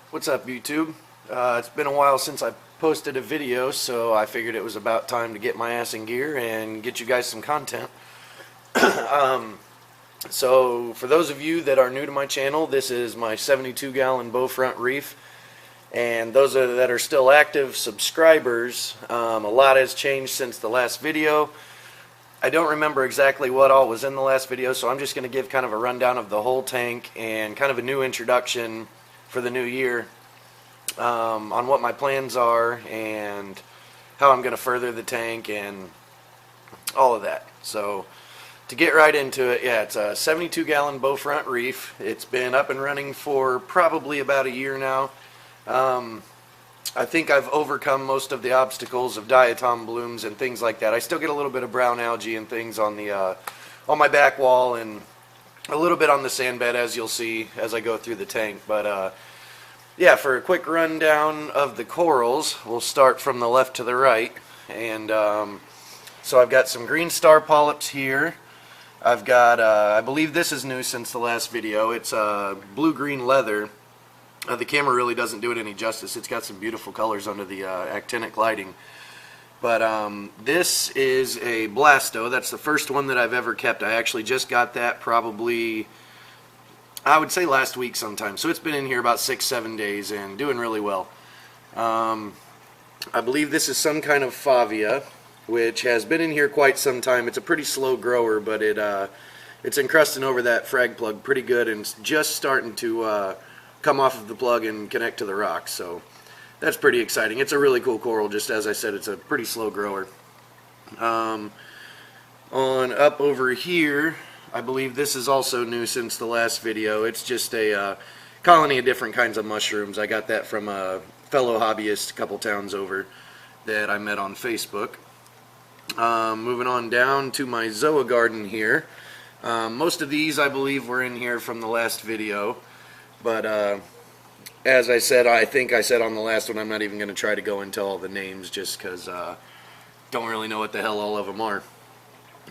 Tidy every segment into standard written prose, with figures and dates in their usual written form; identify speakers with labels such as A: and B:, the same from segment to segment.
A: What's up, YouTube? It's been a while since I posted a video, so I figured it was about time to get my ass in gear and get you guys some content. So for those of you that are new to my channel, this is my 72-gallon bow front reef, and those that are still active subscribers, a lot has changed since the last video. I don't remember exactly what all was in the last video, so I'm just going to give kind of a rundown of the whole tank and kind of a new introduction for the new year on what my plans are and how I'm going to further the tank and all of that. So to get right into it, yeah, it's a 72-gallon bow front reef. It's been up and running for probably about a year now. I think I've overcome most of the obstacles of diatom blooms and things like that. I still get a little bit of brown algae and things on the on my back wall and a little bit on the sand bed, as you'll see as I go through the tank. But yeah, for a quick rundown of the corals, we'll start from the left to the right. And so I've got some green star polyps here. I've got, I believe this is new since the last video. It's blue-green leather. The camera really doesn't do it any justice. It's got some beautiful colors under the actinic lighting. But this is a blasto. That's the first one that I've ever kept. I actually just got that probably, I would say last week sometime. So it's been in here about 6-7 days and doing really well. I believe this is some kind of favia, which has been in here quite some time. It's a pretty slow grower, but it's encrusting over that frag plug pretty good and just starting to come off of the plug and connect to the rock. So that's pretty exciting. It's a really cool coral. Just as I said, it's a pretty slow grower. On up over here, I believe this is also new since the last video. It's just a colony of different kinds of mushrooms. I got that from a fellow hobbyist a couple towns over that I met on Facebook. Moving on down to my zoa garden here. Most of these I believe were in here from the last video. But as I said, I think I said on the last one, I'm not even going to try to go into all the names just because don't really know what the hell all of them are.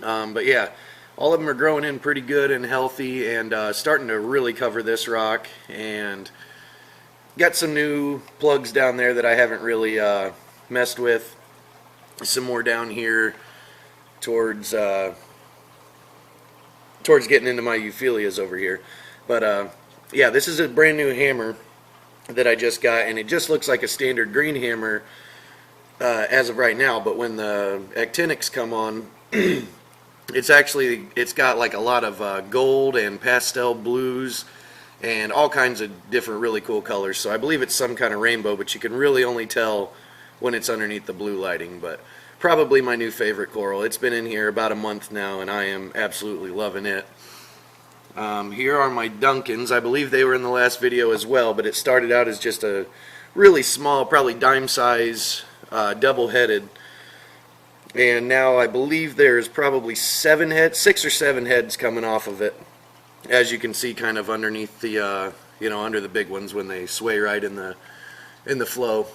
A: But yeah, all of them are growing in pretty good and healthy and starting to really cover this rock. And got some new plugs down there that I haven't really messed with. Some more down here towards getting into my euphyllias over here. But yeah, this is a brand new hammer that I just got, and it just looks like a standard green hammer as of right now, but when the actinics come on, it's got like a lot of gold and pastel blues and all kinds of different really cool colors. So I believe it's some kind of rainbow, but you can really only tell when it's underneath the blue lighting. But probably my new favorite coral. It's been in here about a month now, and I am absolutely loving it. Here are my Duncans. I believe they were in the last video as well, but it started out as just a really small, probably dime size, double-headed. And now I believe there's probably 6 or 7 heads coming off of it, as you can see kind of underneath the, you know, under the big ones when they sway right in the flow.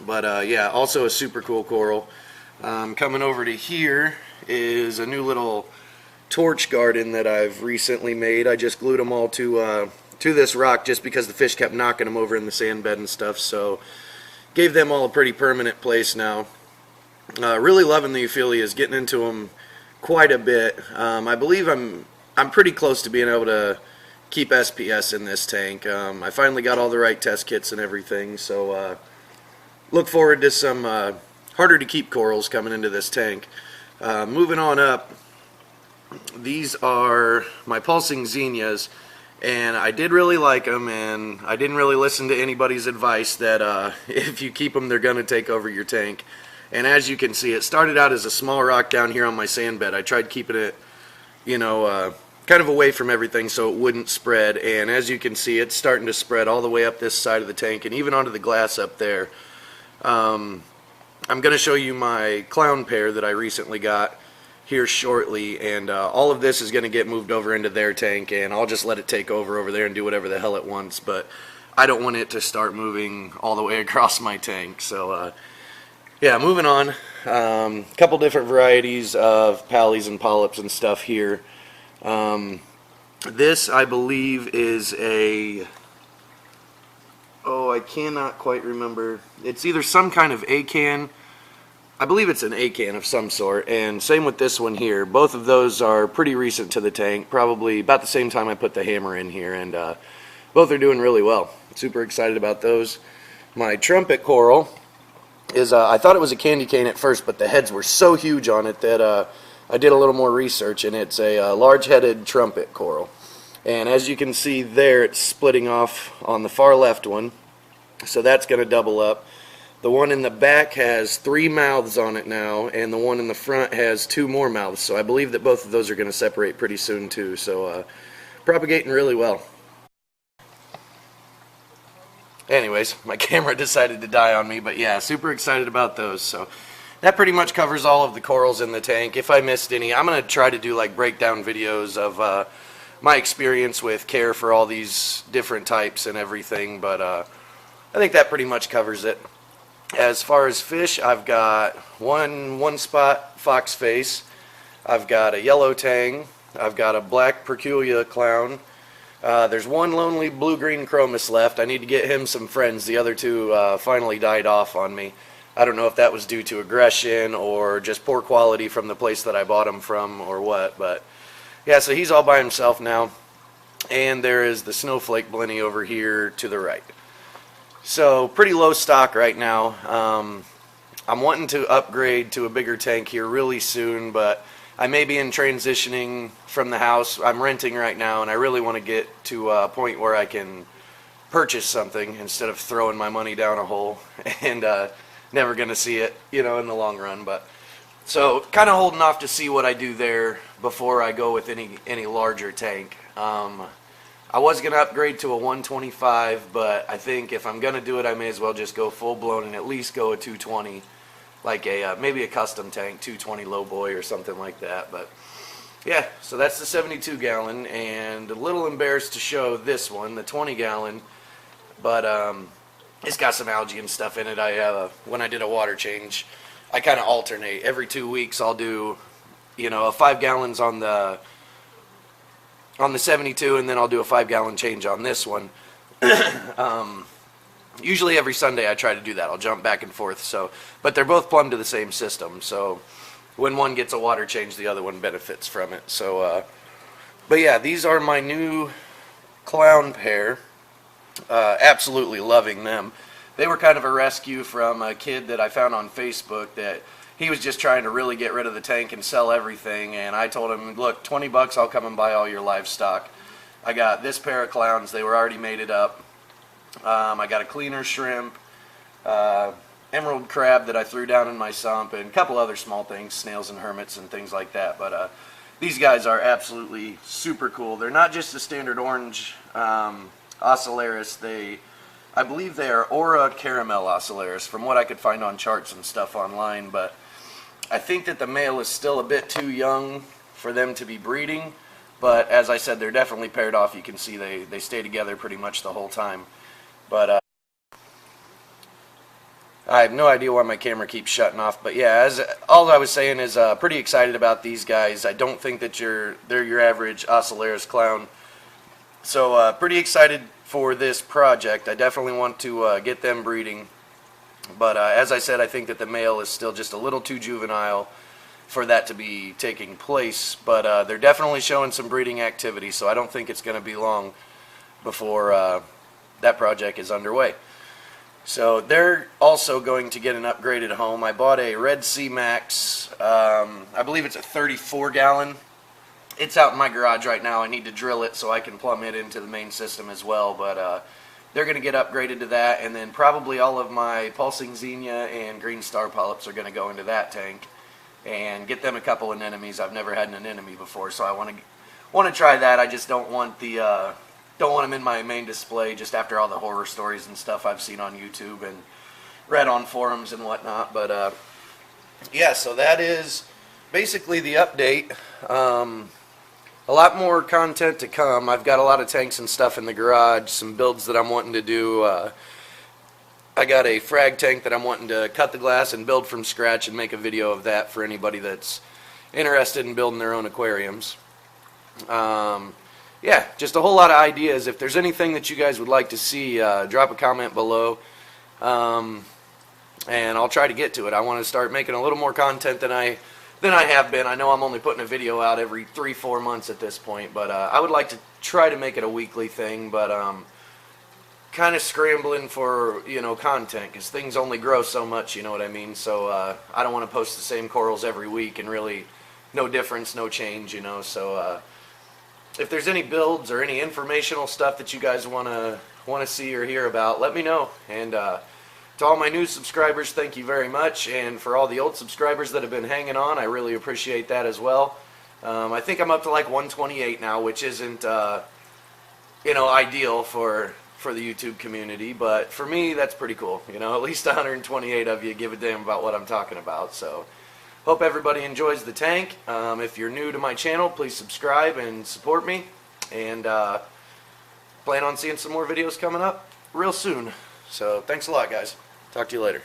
A: But yeah, also a super cool coral. Coming over to here is a new little torch garden that I've recently made. I just glued them all to this rock just because the fish kept knocking them over in the sand bed and stuff, so gave them all a pretty permanent place now. Really loving the euphyllias, getting into them quite a bit. I believe I'm pretty close to being able to keep SPS in this tank. I finally got all the right test kits and everything, so look forward to some harder to keep corals coming into this tank. Moving on up, these are my pulsing zinnias, and I did really like them, and I didn't really listen to anybody's advice that if you keep them, they're going to take over your tank. And as you can see, it started out as a small rock down here on my sand bed. I tried keeping it, you know, kind of away from everything so it wouldn't spread, and as you can see, it's starting to spread all the way up this side of the tank and even onto the glass up there. I'm going to show you my clown pair that I recently got here shortly, and all of this is going to get moved over into their tank, and I'll just let it take over there and do whatever the hell it wants. But I don't want it to start moving all the way across my tank. So yeah, moving on. Couple different varieties of pallies and polyps and stuff here. This, I believe, is a I cannot quite remember. It's either some kind of A-can. I believe it's an A-can of some sort, and same with this one here. Both of those are pretty recent to the tank, probably about the same time I put the hammer in here, and both are doing really well. Super excited about those. My trumpet coral is, I thought it was a candy cane at first, but the heads were so huge on it that I did a little more research, and it's a large-headed trumpet coral. And as you can see there, it's splitting off on the far left one, so that's going to double up. The one in the back has 3 mouths on it now, and the one in the front has 2 more mouths, so I believe that both of those are going to separate pretty soon too, so propagating really well. Anyways, my camera decided to die on me, but yeah, super excited about those. So that pretty much covers all of the corals in the tank. If I missed any, I'm going to try to do like breakdown videos of my experience with care for all these different types and everything, but I think that pretty much covers it. As far as fish, I've got one spot foxface, I've got a yellow tang, I've got a black perculia clown. There's one lonely blue-green chromis left. I need to get him some friends. The other two finally died off on me. I don't know if that was due to aggression or just poor quality from the place that I bought him from or what, but yeah, so he's all by himself now. And there is the snowflake blenny over here to the right. So pretty low stock right now. I'm wanting to upgrade to a bigger tank here really soon, but I may be in transitioning from the house. I'm renting right now, and I really want to get to a point where I can purchase something instead of throwing my money down a hole and never going to see it, you know, in the long run. But so kind of holding off to see what I do there before I go with any larger tank. I was going to upgrade to a 125, but I think if I'm going to do it, I may as well just go full blown and at least go a 220. Like a maybe a custom tank, 220 low boy or something like that. But yeah, so that's the 72 gallon, and a little embarrassed to show this one, the 20 gallon, but it's got some algae and stuff in it. When I did a water change, I kind of alternate. Every 2 weeks I'll do, you know, a 5 gallons on the 72, and then I'll do a 5 gallon change on this one. Usually every Sunday I try to do that. I'll jump back and forth. So, but they're both plumbed to the same system. So when one gets a water change, the other one benefits from it. So, but yeah, these are my new clown pair. Absolutely loving them. They were kind of a rescue from a kid that I found on Facebook that he was just trying to really get rid of the tank and sell everything. And I told him, look, 20 bucks, I'll come and buy all your livestock. I got this pair of clowns. They were already mated up. I got a cleaner shrimp, emerald crab that I threw down in my sump, and a couple other small things, snails and hermits and things like that. But these guys are absolutely super cool. They're not just a standard orange ocellaris. I believe they are Aura Caramel ocellaris from what I could find on charts and stuff online. But I think that the male is still a bit too young for them to be breeding. But as I said, they're definitely paired off. You can see they stay together pretty much the whole time. But I have no idea why my camera keeps shutting off. But yeah, all I was saying is pretty excited about these guys. I don't think that they're your average ocellaris clown. So pretty excited for this project. I definitely want to get them breeding. But as I said, I think that the male is still just a little too juvenile for that to be taking place. But they're definitely showing some breeding activity, so I don't think it's going to be long before that project is underway. So they're also going to get an upgraded home. I bought a Red Sea Max, I believe it's a 34 gallon. It's out in my garage right now. I need to drill it so I can plumb it into the main system as well. But they're going to get upgraded to that, and then probably all of my pulsing xenia and green star polyps are going to go into that tank and get them a couple of anemones. I've never had an anemone before, so I want to try that. I just don't want them in my main display just after all the horror stories and stuff I've seen on YouTube and read on forums and whatnot. But yeah, so that is basically the update. A lot more content to come. I've got a lot of tanks and stuff in the garage, some builds that I'm wanting to do. I got a frag tank that I'm wanting to cut the glass and build from scratch and make a video of that for anybody that's interested in building their own aquariums. yeah, just a whole lot of ideas. If there's anything that you guys would like to see, drop a comment below, and I'll try to get to it. I want to start making a little more content than I have been. I know I'm only putting a video out every 3-4 months at this point, but I would like to try to make it a weekly thing, but kind of scrambling for, you know, content, because things only grow so much, you know what I mean? So I don't want to post the same corals every week and really no difference, no change, you know. So if there's any builds or any informational stuff that you guys want to see or hear about, let me know. And to all my new subscribers, thank you very much. And for all the old subscribers that have been hanging on, I really appreciate that as well. I think I'm up to like 128 now, which isn't you know, ideal for the YouTube community, but for me that's pretty cool. You know, at least 128 of you give a damn about what I'm talking about. So hope everybody enjoys the tank. If you're new to my channel, please subscribe and support me, and plan on seeing some more videos coming up real soon. So thanks a lot, guys. Talk to you later.